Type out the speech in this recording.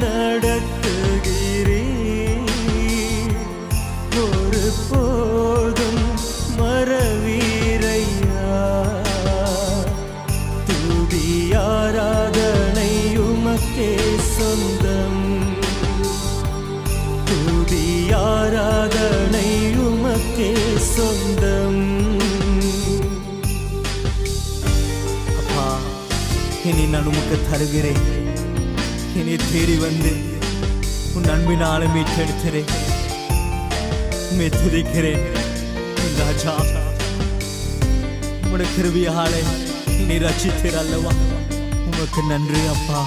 நடத்துகிறீர். ஒரு போதும் மறவீரையா. துதி ஆராதனை உமக்கே சொந்தம். துதி ஆராதனை உமக்கே சொந்தம். அப்பா, இனி நான் உமக்கு தருகிறேன். இனி தேடி வந்து உன் அன்பினால மீட்டெடுக்கிறேன். துதிக்கிறேன் ராஜா. உடைய கிருபையாலே நீ ரட்சித்தீர் அல்லவா. உமக்கு நன்றி அப்பா.